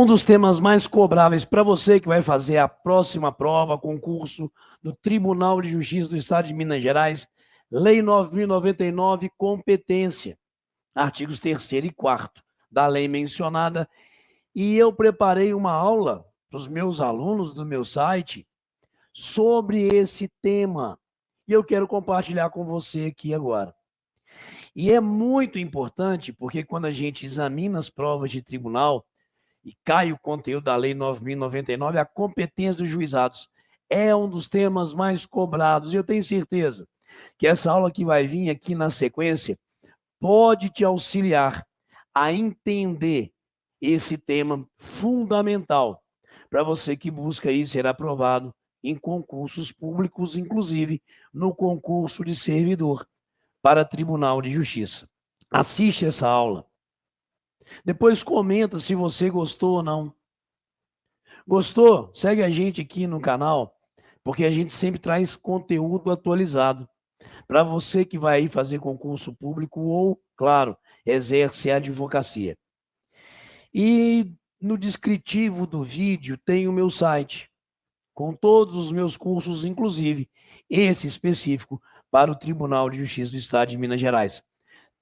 Um dos temas mais cobráveis para você que vai fazer a próxima prova, concurso do Tribunal de Justiça do Estado de Minas Gerais, Lei 9.099, competência, artigos 3º e 4º da lei mencionada. E eu preparei uma aula para os meus alunos do meu site sobre esse tema. E eu quero compartilhar com você aqui agora. E é muito importante, porque quando a gente examina as provas de tribunal, e cai o conteúdo da Lei 9.099, a competência dos juizados é um dos temas mais cobrados. E eu tenho certeza que essa aula que vai vir aqui na sequência pode te auxiliar a entender esse tema fundamental para você que busca aí ser aprovado em concursos públicos, inclusive no concurso de servidor para Tribunal de Justiça. Assiste essa aula. Depois comenta se você gostou ou não. Gostou? Segue a gente aqui no canal, porque a gente sempre traz conteúdo atualizado para você que vai aí fazer concurso público ou, claro, exerce a advocacia. E no descritivo do vídeo tem o meu site, com todos os meus cursos, inclusive esse específico para o Tribunal de Justiça do Estado de Minas Gerais.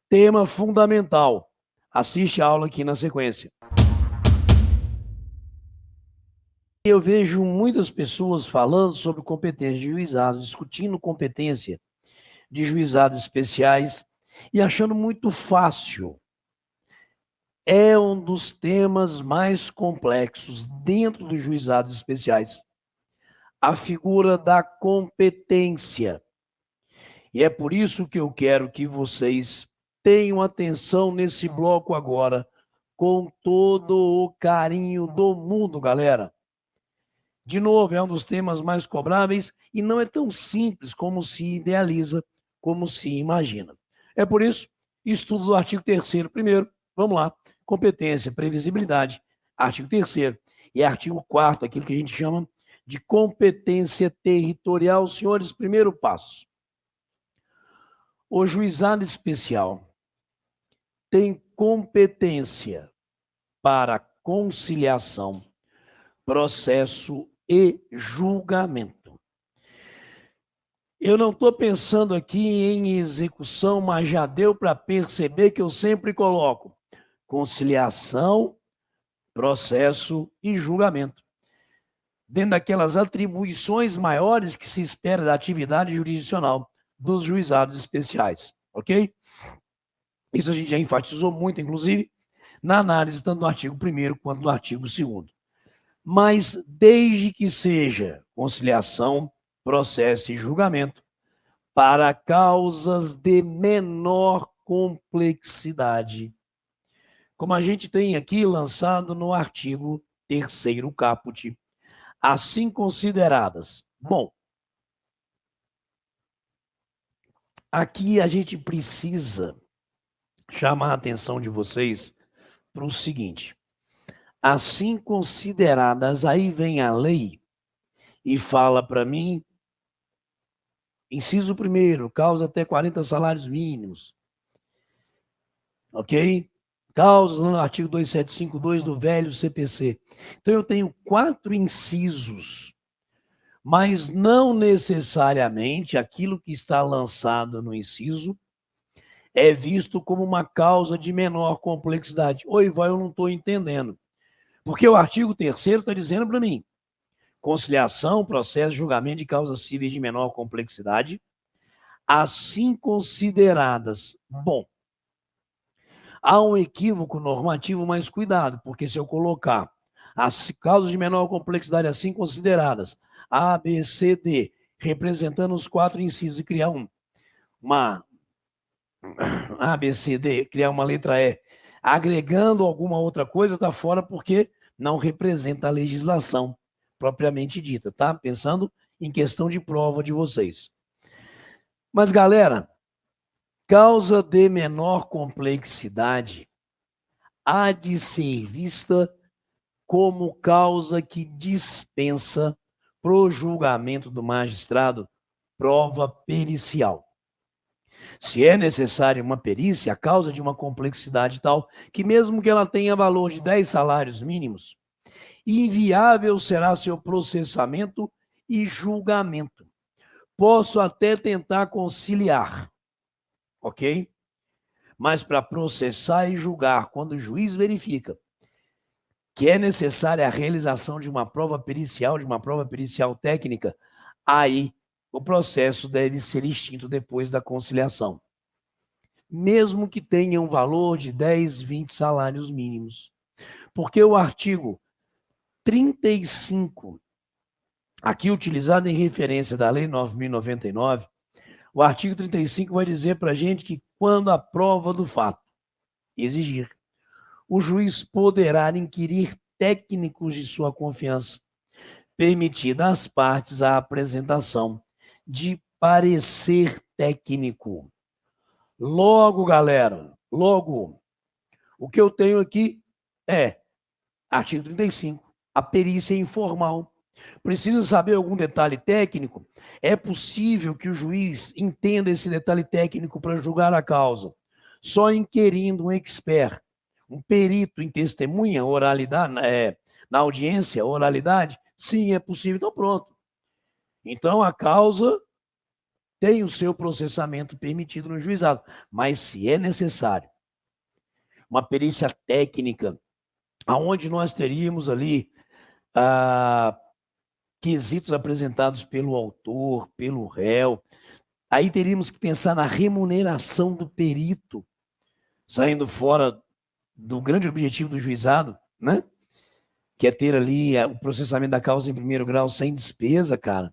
Tema fundamental. Assiste a aula aqui na sequência. Eu vejo muitas pessoas falando sobre competência de juizados, discutindo competência de juizados especiais e achando muito fácil. É um dos temas mais complexos dentro dos juizados especiais. A figura da competência. E é por isso que eu quero que vocês tenham atenção nesse bloco agora, com todo o carinho do mundo, galera. De novo, é um dos temas mais cobráveis e não é tão simples como se idealiza, como se imagina. É por isso, estudo do artigo 3º primeiro, vamos lá, competência, previsibilidade, artigo 3º e artigo 4º, aquilo que a gente chama de competência territorial. Senhores, primeiro passo. O juizado especial tem competência para conciliação, processo e julgamento. Eu não estou pensando aqui em execução, mas já deu para perceber que eu sempre coloco conciliação, processo e julgamento, dentro daquelas atribuições maiores que se espera da atividade jurisdicional dos juizados especiais, ok? Isso a gente já enfatizou muito, inclusive, na análise tanto do artigo 1º quanto do artigo 2º. Mas desde que seja conciliação, processo e julgamento para causas de menor complexidade, como a gente tem aqui lançado no artigo 3º caput, assim consideradas. Bom, aqui a gente precisa chamar a atenção de vocês para o seguinte: assim consideradas, aí vem a lei e fala para mim, inciso 1º, causa até 40 salários mínimos, ok? Causas no artigo 2752 do velho CPC. Então eu tenho 4 incisos, mas não necessariamente aquilo que está lançado no inciso é visto como uma causa de menor complexidade. Oi, vai, eu não estou entendendo. Porque o artigo 3º está dizendo para mim, conciliação, processo, julgamento de causas cíveis de menor complexidade, assim consideradas. Bom, há um equívoco normativo, mas cuidado, porque se eu colocar as causas de menor complexidade assim consideradas, A, B, C, D, representando os 4 incisos e criar uma A, B, C, D, criar uma letra E, agregando alguma outra coisa, está fora porque não representa a legislação propriamente dita, tá? Pensando em questão de prova de vocês. Mas, galera, causa de menor complexidade há de ser vista como causa que dispensa pro julgamento do magistrado prova pericial. Se é necessária uma perícia, a causa de uma complexidade tal que mesmo que ela tenha valor de 10 salários mínimos, Inviável será seu processamento e julgamento. Posso até tentar conciliar, ok? Mas para processar e julgar, quando o juiz verifica que é necessária a realização de uma prova pericial técnica, aí o processo deve ser extinto depois da conciliação, mesmo que tenha um valor de 10, 20 salários mínimos. Porque o artigo 35, aqui utilizado em referência da Lei 9.099, o artigo 35 vai dizer para a gente que quando a prova do fato exigir, o juiz poderá inquirir técnicos de sua confiança, permitida às partes a apresentação de parecer técnico. Logo, galera, o que eu tenho aqui é artigo 35, a perícia informal. Precisa saber algum detalhe técnico? É possível que o juiz entenda esse detalhe técnico para julgar a causa, só inquirindo um expert, um perito em testemunha, oralidade, na audiência, oralidade? Sim, é possível. Então, pronto. Então, a causa tem o seu processamento permitido no juizado, mas se é necessário uma perícia técnica, aonde nós teríamos ali quesitos apresentados pelo autor, pelo réu, aí teríamos que pensar na remuneração do perito, saindo fora do grande objetivo do juizado, né? Que é ter ali o processamento da causa em primeiro grau sem despesa, cara.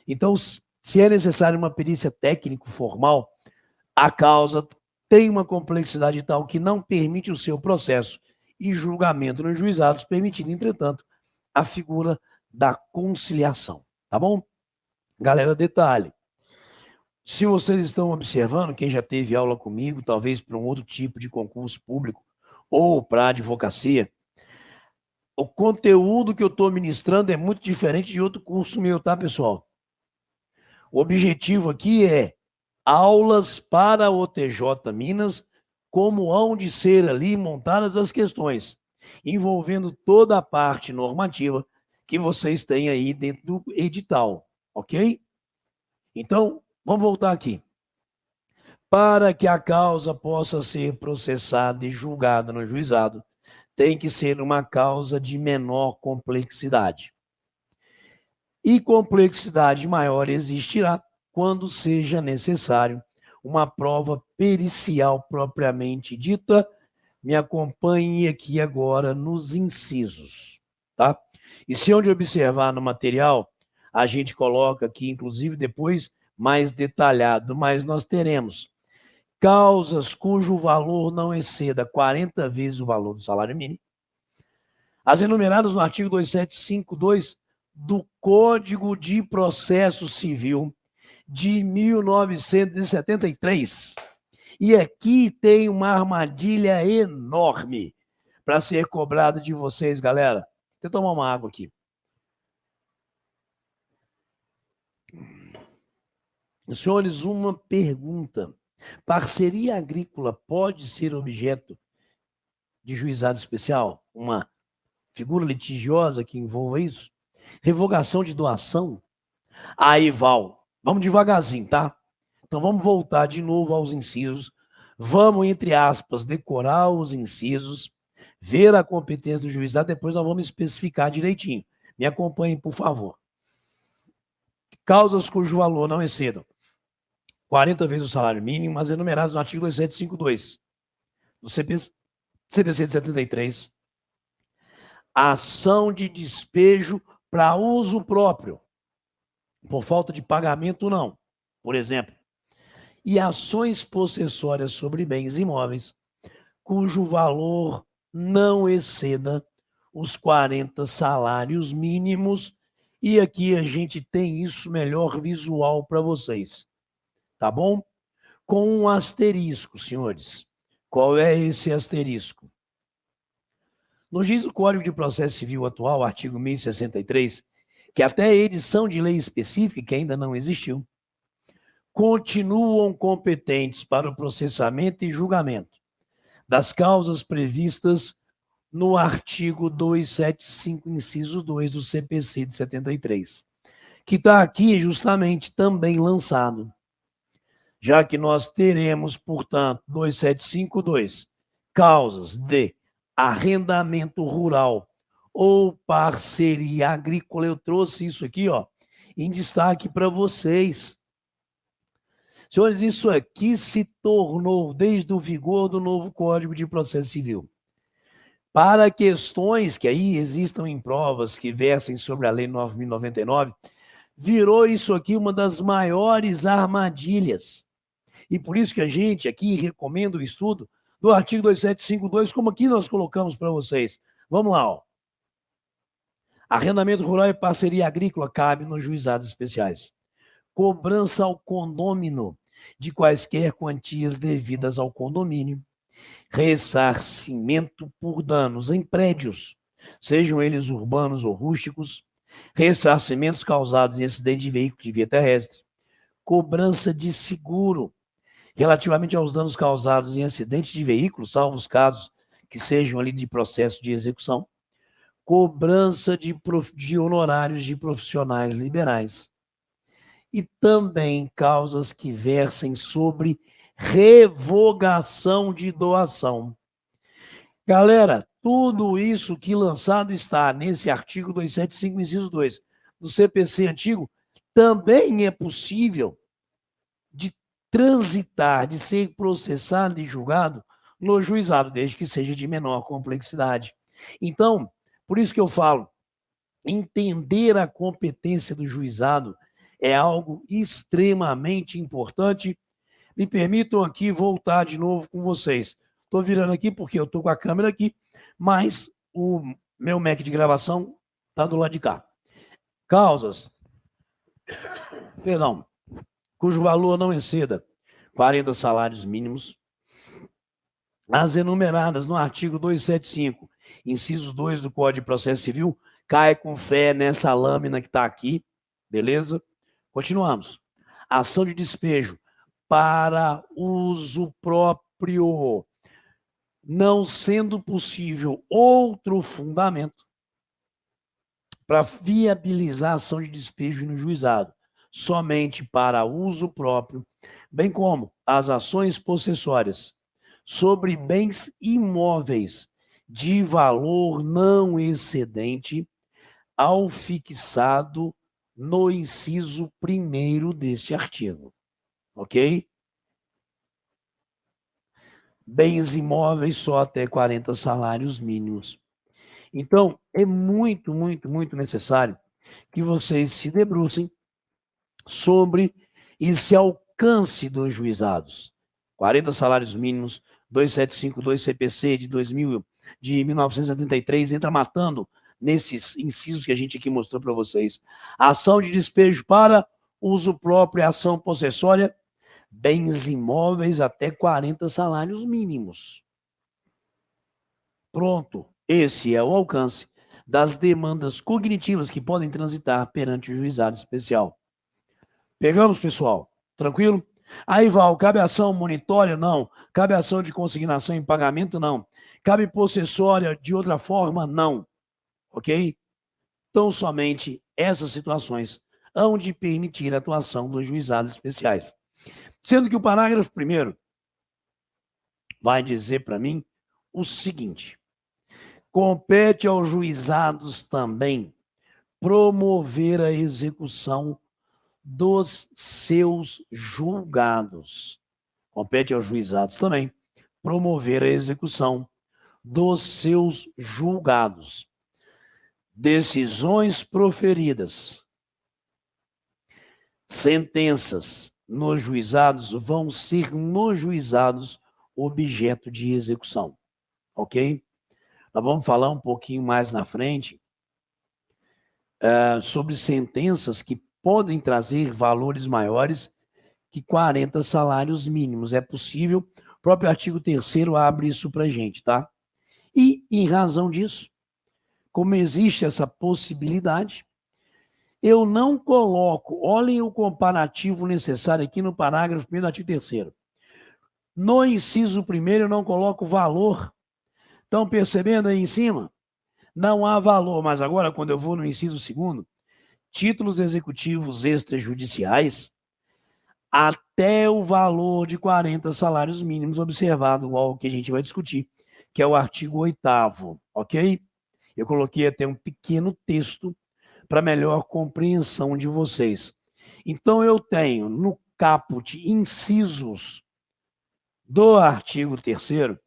Então, se é necessário uma perícia técnico formal, a causa tem uma complexidade tal que não permite o seu processo e julgamento nos juizados, permitindo, entretanto, a figura da conciliação. Tá bom? Galera, detalhe. Se vocês estão observando, quem já teve aula comigo, talvez para um outro tipo de concurso público ou para advocacia, o conteúdo que eu estou ministrando é muito diferente de outro curso meu, tá, pessoal? O objetivo aqui é aulas para o TJ Minas, como hão de ser ali montadas as questões, envolvendo toda a parte normativa que vocês têm aí dentro do edital, ok? Então, vamos voltar aqui. Para que a causa possa ser processada e julgada no juizado, tem que ser uma causa de menor complexidade. E complexidade maior existirá quando seja necessário uma prova pericial propriamente dita. Me acompanhe aqui agora nos incisos, tá? E se onde observar no material, a gente coloca aqui, inclusive depois, mais detalhado, mas nós teremos causas cujo valor não exceda 40 vezes o valor do salário mínimo, as enumeradas no artigo 2752 do Código de Processo Civil de 1973. E aqui tem uma armadilha enorme para ser cobrada de vocês, galera. Deixa eu tomar uma água aqui. Senhores, uma pergunta. Parceria agrícola pode ser objeto de juizado especial? Uma figura litigiosa que envolva isso? Revogação de doação? Aí, Val, vamos devagarzinho, tá? Então vamos voltar de novo aos incisos. Vamos, entre aspas, decorar os incisos, ver a competência do juizado, depois nós vamos especificar direitinho. Me acompanhem, por favor. Causas cujo valor não excedam 40 vezes o salário mínimo, mas enumerados no artigo 2752 do CPC de 73. Ação de despejo para uso próprio, por falta de pagamento, não. Por exemplo, e ações possessórias sobre bens imóveis, cujo valor não exceda os 40 salários mínimos. E aqui a gente tem isso melhor visual para vocês. Tá bom? Com um asterisco, senhores. Qual é esse asterisco? No juízo do Código de Processo Civil atual, artigo 1063, que até a edição de lei específica, que ainda não existiu, continuam competentes para o processamento e julgamento das causas previstas no artigo 275, inciso 2 do CPC de 73, que está aqui justamente também lançado, já que nós teremos, portanto, 2752, causas de arrendamento rural ou parceria agrícola. Eu trouxe isso aqui, ó, em destaque para vocês. Senhores, isso aqui se tornou, desde o vigor do novo Código de Processo Civil, para questões que aí existam em provas que versem sobre a Lei 9.099, virou isso aqui uma das maiores armadilhas. E por isso que a gente aqui recomenda o estudo do artigo 2752, como aqui nós colocamos para vocês. Vamos lá, ó. Arrendamento rural e parceria agrícola cabe nos juizados especiais. Cobrança ao condômino de quaisquer quantias devidas ao condomínio. Ressarcimento por danos em prédios, sejam eles urbanos ou rústicos. Ressarcimentos causados em acidente de veículo de via terrestre. Cobrança de seguro relativamente aos danos causados em acidente de veículo, salvo os casos que sejam ali de processo de execução. Cobrança de honorários de profissionais liberais. E também causas que versem sobre revogação de doação. Galera, tudo isso que lançado está nesse artigo 275, inciso 2 do CPC antigo, também é possível de transitar, de ser processado e julgado no juizado, desde que seja de menor complexidade. Então, por isso que eu falo, entender a competência do juizado é algo extremamente importante. Me permitam aqui voltar de novo com vocês. Estou virando aqui porque eu estou com a câmera aqui, mas o meu Mac de gravação está do lado de cá. Causas, perdão, cujo valor não exceda 40 salários mínimos, as enumeradas no artigo 275, inciso 2 do Código de Processo Civil, cai com fé nessa lâmina que está aqui, beleza? Continuamos. Ação de despejo para uso próprio, não sendo possível outro fundamento para viabilizar a ação de despejo no juizado, somente para uso próprio, bem como as ações possessórias sobre bens imóveis de valor não excedente ao fixado no inciso 1º deste artigo, ok? Bens imóveis só até 40 salários mínimos. Então, é muito, muito, muito necessário que vocês se debrucem sobre esse alcance dos juizados. 40 salários mínimos, 2752 CPC de 1973, entra matando nesses incisos que a gente aqui mostrou para vocês. Ação de despejo para uso próprio e ação possessória, bens imóveis até 40 salários mínimos. Pronto, esse é o alcance das demandas cognitivas que podem transitar perante o juizado especial. Pegamos, pessoal? Tranquilo? Aí, Val, cabe ação monitória? Não. Cabe ação de consignação em pagamento? Não. Cabe possessória de outra forma? Não. Ok? Então, somente essas situações hão de permitir a atuação dos juizados especiais. Sendo que o parágrafo 1º vai dizer para mim o seguinte: compete aos juizados também promover a execução dos seus julgados. Compete aos juizados também promover a execução dos seus julgados. Decisões proferidas, sentenças nos juizados vão ser nos juizados objeto de execução, ok? Nós vamos falar um pouquinho mais na frente sobre sentenças que podem trazer valores maiores que 40 salários mínimos. É possível, o próprio artigo 3º abre isso para a gente, tá? E, em razão disso, como existe essa possibilidade, eu não coloco, olhem o comparativo necessário aqui no parágrafo 1º do artigo 3º. No inciso 1º, eu não coloco valor Estão percebendo aí em cima? Não há valor, mas agora, quando eu vou no inciso 2º, títulos executivos extrajudiciais, até o valor de 40 salários mínimos observado, ao que a gente vai discutir, que é o artigo 8º, ok? Eu coloquei até um pequeno texto para melhor compreensão de vocês. Então, eu tenho no caput incisos do artigo 3º,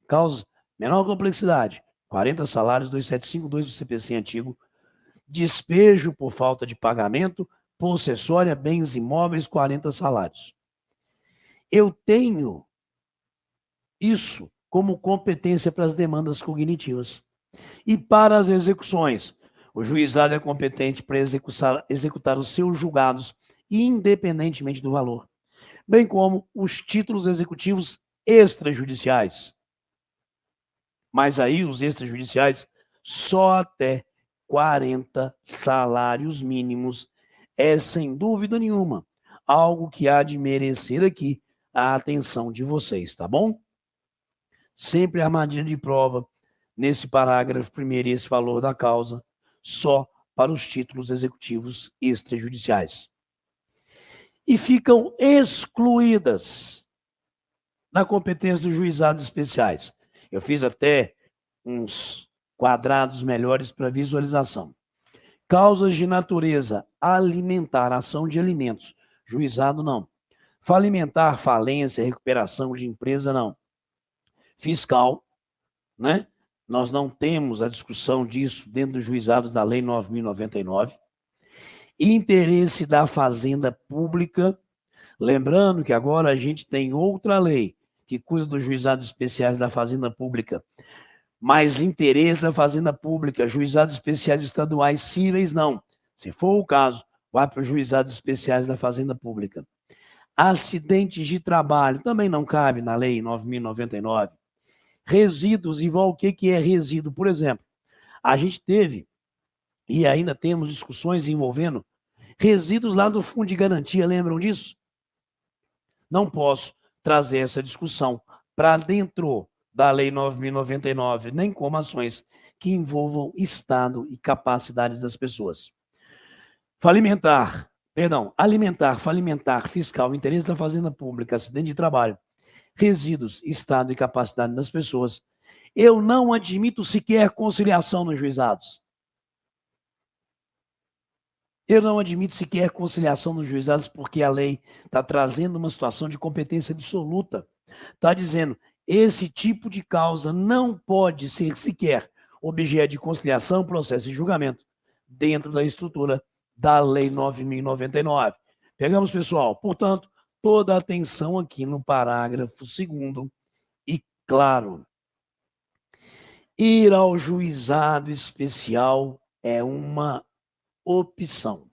causa menor complexidade, 40 salários, 2752 do CPC antigo, despejo por falta de pagamento, possessória, bens imóveis, 40 salários. Eu tenho isso como competência para as demandas cognitivas. E para as execuções, o juizado é competente para executar os seus julgados, independentemente do valor, bem como os títulos executivos extrajudiciais. Mas aí os extrajudiciais só até 40 salários mínimos é, sem dúvida nenhuma, algo que há de merecer aqui a atenção de vocês, tá bom? Sempre armadilha de prova, nesse parágrafo primeiro, esse valor da causa, só para os títulos executivos extrajudiciais. E ficam excluídas da competência dos juizados especiais. Eu fiz até uns quadrados melhores para visualização. Causas de natureza alimentar, ação de alimentos, juizado não. Falimentar, falência, recuperação de empresa, não. Fiscal, né? Nós não temos a discussão disso dentro dos juizados da Lei 9.099. Interesse da Fazenda Pública, lembrando que agora a gente tem outra lei que cuida dos juizados especiais da Fazenda Pública, mas interesse da Fazenda Pública, juizados especiais estaduais cíveis, não. Se for o caso, vai para os juizados especiais da Fazenda Pública. Acidentes de trabalho também não cabe na Lei 9.099. Resíduos, igual o que é resíduo? Por exemplo, a gente teve, e ainda temos discussões envolvendo resíduos lá do Fundo de Garantia, lembram disso? Não posso trazer essa discussão para dentro da Lei 9.099, nem como ações que envolvam Estado e capacidades das pessoas. Alimentar, falimentar, fiscal, interesse da Fazenda Pública, acidente de trabalho, resíduos, Estado e capacidade das pessoas. Eu não admito sequer conciliação nos juizados. Eu não admito sequer conciliação nos juizados porque a lei está trazendo uma situação de competência absoluta. Está dizendo, esse tipo de causa não pode ser sequer objeto de conciliação, processo e julgamento dentro da estrutura da Lei 9.099. Pegamos, pessoal? Portanto, toda a atenção aqui no parágrafo 2º e, claro, ir ao juizado especial é uma opção.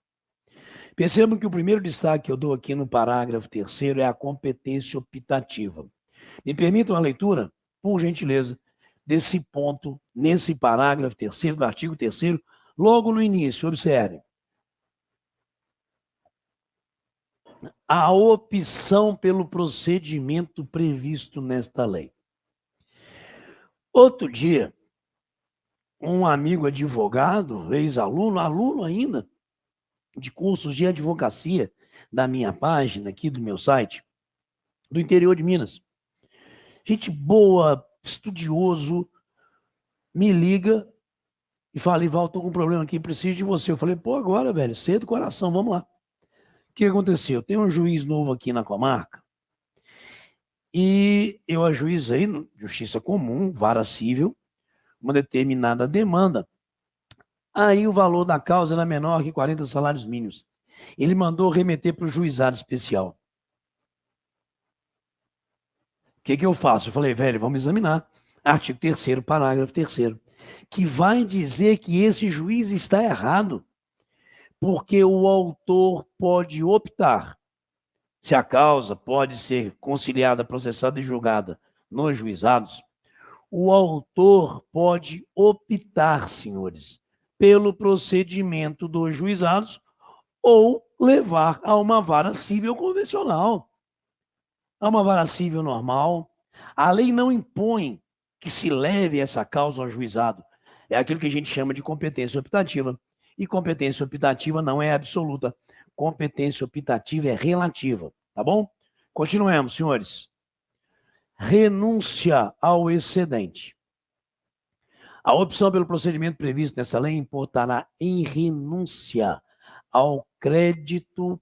Percebam que o primeiro destaque que eu dou aqui no parágrafo 3º é a competência optativa. Me permitam a leitura, por gentileza, desse ponto, nesse parágrafo 3º, do artigo 3º, logo no início, observe. A opção pelo procedimento previsto nesta lei. Outro dia, um amigo advogado, ex-aluno, aluno ainda, de cursos de advocacia da minha página, aqui do meu site, do interior de Minas. Gente boa, estudioso, me liga e fala, Ival, estou com um problema aqui, preciso de você. Eu falei, pô, agora, velho, cedo coração, vamos lá. O que aconteceu? Tem um juiz novo aqui na comarca e eu ajuizei, justiça comum, vara civil, uma determinada demanda. Aí o valor da causa era menor que 40 salários mínimos. Ele mandou remeter para o juizado especial. O que eu faço? Eu falei, velho, vamos examinar. Artigo 3º, parágrafo 3º, que vai dizer que esse juiz está errado, porque o autor pode optar se a causa pode ser conciliada, processada e julgada nos juizados. O autor pode optar, senhores, pelo procedimento dos juizados ou levar a uma vara civil convencional, a uma vara civil normal. A lei não impõe que se leve essa causa ao juizado. É aquilo que a gente chama de competência optativa. E competência optativa não é absoluta. Competência optativa é relativa, tá bom? Continuemos, senhores. Renúncia ao excedente. A opção pelo procedimento previsto nessa lei importará em renúncia ao crédito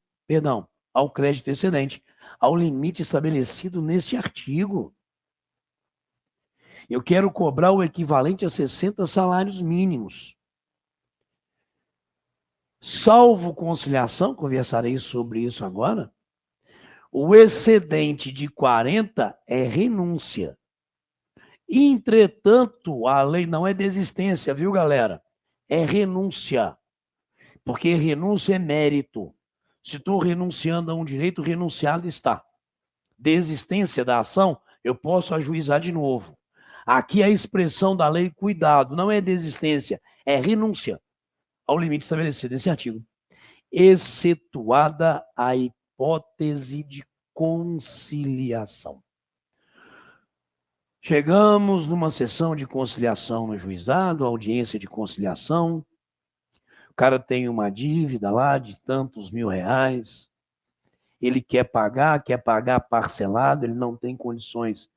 excedente, ao limite estabelecido neste artigo. Eu quero cobrar o equivalente a 60 salários mínimos. Salvo conciliação, conversarei sobre isso agora, o excedente de 40 é renúncia. Entretanto, a lei não é desistência, viu, galera? É renúncia. Porque renúncia é mérito. Se estou renunciando a um direito, renunciado está. Desistência da ação, eu posso ajuizar de novo. Aqui a expressão da lei, cuidado, não é desistência, é renúncia ao limite estabelecido nesse artigo, excetuada a hipótese de conciliação. Chegamos numa sessão de conciliação no juizado, audiência de conciliação. O cara tem uma dívida lá de tantos R$1.000. Ele quer pagar parcelado, ele não tem condições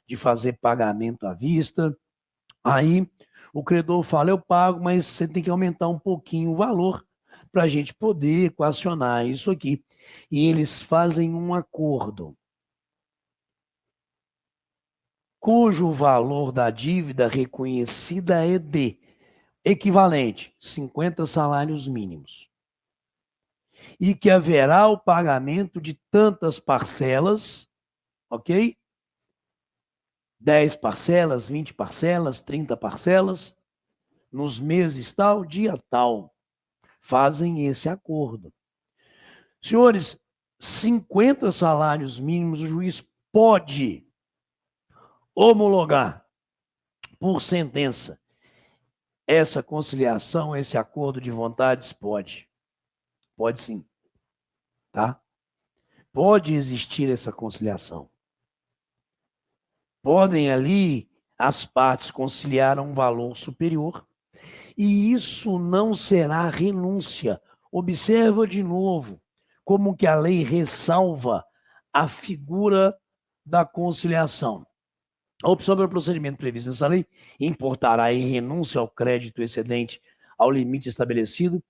de fazer pagamento à vista. Aí o credor fala, eu pago, mas você tem que aumentar um pouquinho o valor para a gente poder equacionar isso aqui. E eles fazem um acordo, cujo valor da dívida reconhecida é de equivalente 50 salários mínimos. E que haverá o pagamento de tantas parcelas, ok? 10 parcelas, 20 parcelas, 30 parcelas, nos meses tal, dia tal. Fazem esse acordo. Senhores, 50 salários mínimos o juiz pode homologar por sentença. Essa conciliação, esse acordo de vontades pode. Pode sim. Tá? Pode existir essa conciliação. Podem ali as partes conciliar um valor superior. E isso não será renúncia. Observa de novo como que a lei ressalva a figura da conciliação. A opção pelo procedimento previsto nessa lei importará em renúncia ao crédito excedente ao limite estabelecido,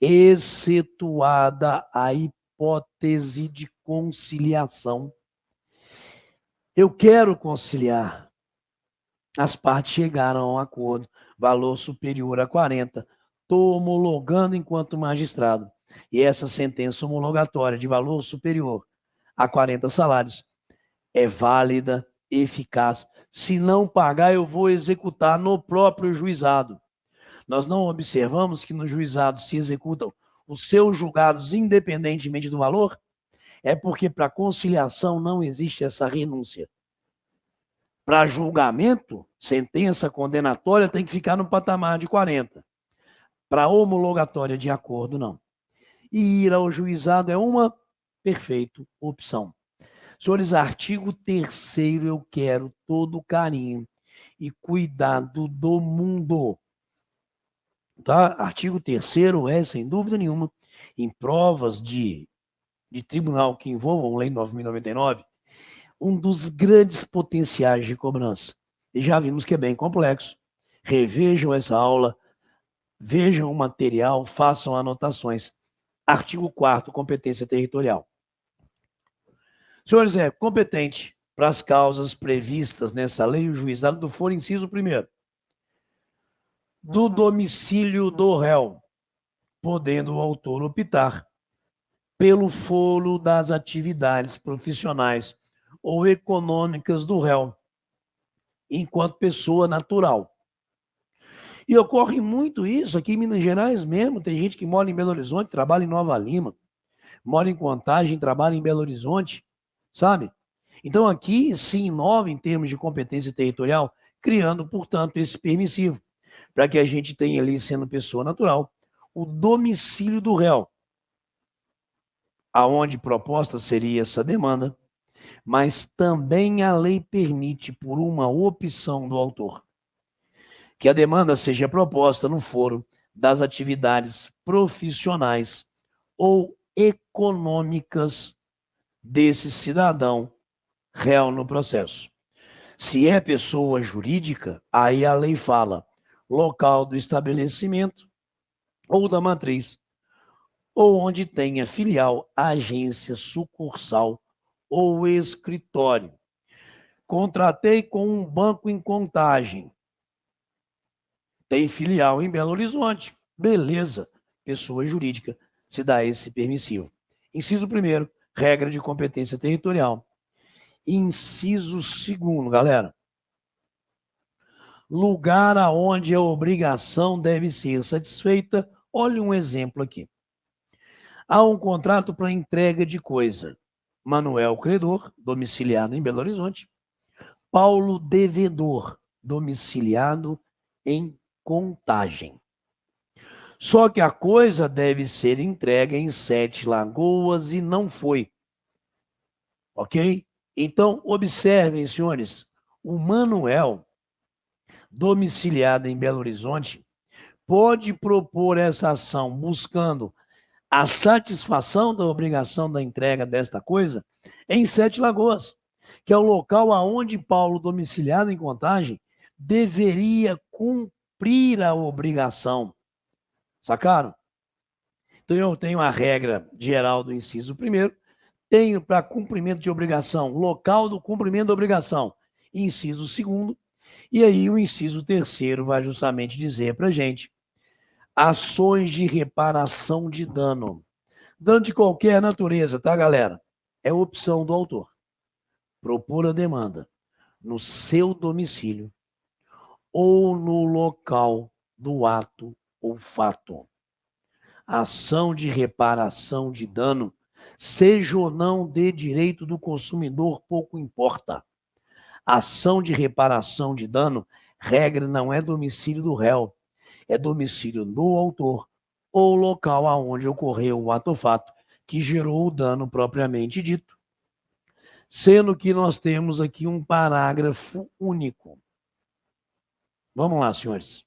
excetuada a hipótese de conciliação. Eu quero conciliar. As partes chegaram a um acordo, valor superior a 40. Estou homologando enquanto magistrado. E essa sentença homologatória de valor superior a 40 salários é válida, eficaz. Se não pagar, eu vou executar no próprio juizado. Nós não observamos que no juizado se executam os seus julgados independentemente do valor? É porque para conciliação não existe essa renúncia. Para julgamento, sentença condenatória tem que ficar no patamar de 40. Para homologatória de acordo, não. E ir ao juizado é uma perfeita opção. Senhores, artigo 3º, eu quero todo o carinho e cuidado do mundo. Tá? Artigo 3º é, sem dúvida nenhuma, em provas de tribunal que envolvam Lei 9.099, um dos grandes potenciais de cobrança. E já vimos que é bem complexo. Revejam essa aula, vejam o material, façam anotações. Artigo 4º, competência territorial. Senhores, é competente para as causas previstas nessa lei o juizado do foro inciso 1º, do domicílio do réu, podendo o autor optar pelo foro das atividades profissionais ou econômicas do réu, enquanto pessoa natural. E ocorre muito isso aqui em Minas Gerais mesmo. Tem gente que mora em Belo Horizonte, trabalha em Nova Lima, mora em Contagem, trabalha em Belo Horizonte, sabe? Então aqui se inova em termos de competência territorial, criando, portanto, esse permissivo, para que a gente tenha ali, sendo pessoa natural, o domicílio do réu, aonde proposta seria essa demanda, Mas também a lei permite, por uma opção do autor, que a demanda seja proposta no foro das atividades profissionais ou econômicas desse cidadão réu no processo. Se é pessoa jurídica, aí a lei fala local do estabelecimento ou da matriz, ou onde tenha filial, agência, sucursal ou escritório. Contratei com um banco em Contagem. Tem filial em Belo Horizonte. Beleza. Pessoa jurídica se dá esse permissivo. Inciso 1º, regra de competência territorial. Inciso 2º, galera. Lugar aonde a obrigação deve ser satisfeita. Olha um exemplo aqui. Há um contrato para entrega de coisa. Manuel Credor, domiciliado em Belo Horizonte. Paulo Devedor, domiciliado em Contagem. Só que a coisa deve ser entregue em 7 Lagoas e não foi. Ok? Então, observem, senhores, o Manuel, domiciliado em Belo Horizonte, pode propor essa ação buscando a satisfação da obrigação da entrega desta coisa em 7 Lagoas, que é o local aonde Paulo, domiciliado em Contagem, deveria cumprir a obrigação. Sacaram? Então, eu tenho a regra geral do inciso 1º, tenho para cumprimento de obrigação, local do cumprimento da obrigação, inciso 2º, e aí o inciso 3º vai justamente dizer para a gente ações de reparação de dano. Dano de qualquer natureza, tá, galera? É opção do autor. Propor a demanda no seu domicílio ou no local do ato ou fato. Ação de reparação de dano, seja ou não de direito do consumidor, pouco importa. Ação de reparação de dano, regra não é domicílio do réu, é domicílio do autor ou local aonde ocorreu o ato ou fato que gerou o dano propriamente dito. Sendo que nós temos aqui um parágrafo único. Vamos lá, senhores.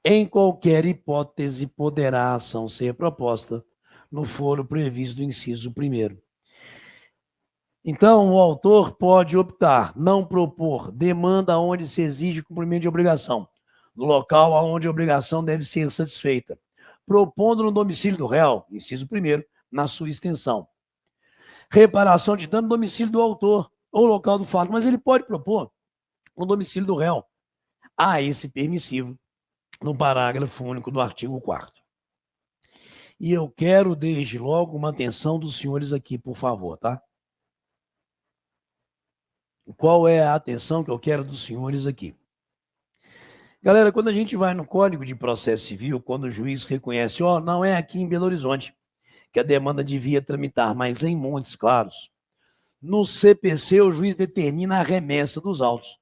Em qualquer hipótese, poderá a ação ser proposta no foro previsto do inciso 1º. Então, o autor pode optar, não propor demanda onde se exige cumprimento de obrigação, no local onde a obrigação deve ser satisfeita, propondo no domicílio do réu, inciso 1º, na sua extensão. Reparação de dano no domicílio do autor ou local do fato, mas ele pode propor no domicílio do réu. Há esse permissivo no parágrafo único do artigo 4º. E eu quero, desde logo, uma atenção dos senhores aqui, por favor, tá? Qual é a atenção que eu quero dos senhores aqui? Galera, quando a gente vai no Código de Processo Civil, quando o juiz reconhece, não é aqui em Belo Horizonte que a demanda devia tramitar, mas em Montes Claros, no CPC o juiz determina a remessa dos autos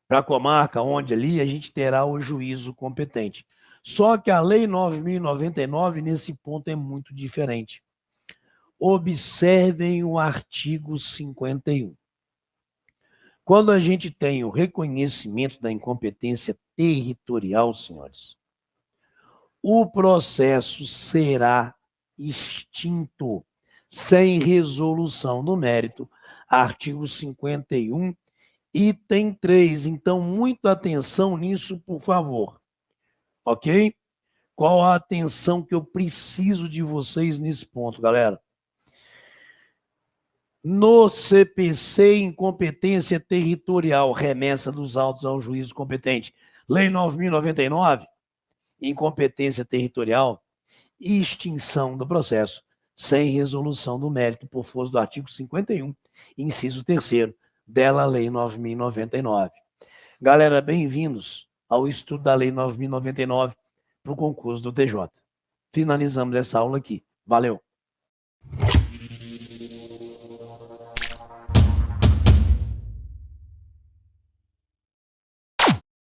para a comarca onde ali a gente terá o juízo competente. Só que a Lei 9.099, nesse ponto, é muito diferente. Observem o artigo 51. Quando a gente tem o reconhecimento da incompetência territorial, senhores, o processo será extinto, sem resolução do mérito. Artigo 51, item 3. Então, muita atenção nisso, por favor. Ok? Qual a atenção que eu preciso de vocês nesse ponto, galera? No CPC, incompetência territorial, remessa dos autos ao juízo competente. Lei 9.099, incompetência territorial, extinção do processo, sem resolução do mérito por força do artigo 51, inciso 3º, dela Lei 9.099. Galera, bem-vindos ao estudo da Lei 9.099 para o concurso do TJ. Finalizamos essa aula aqui. Valeu!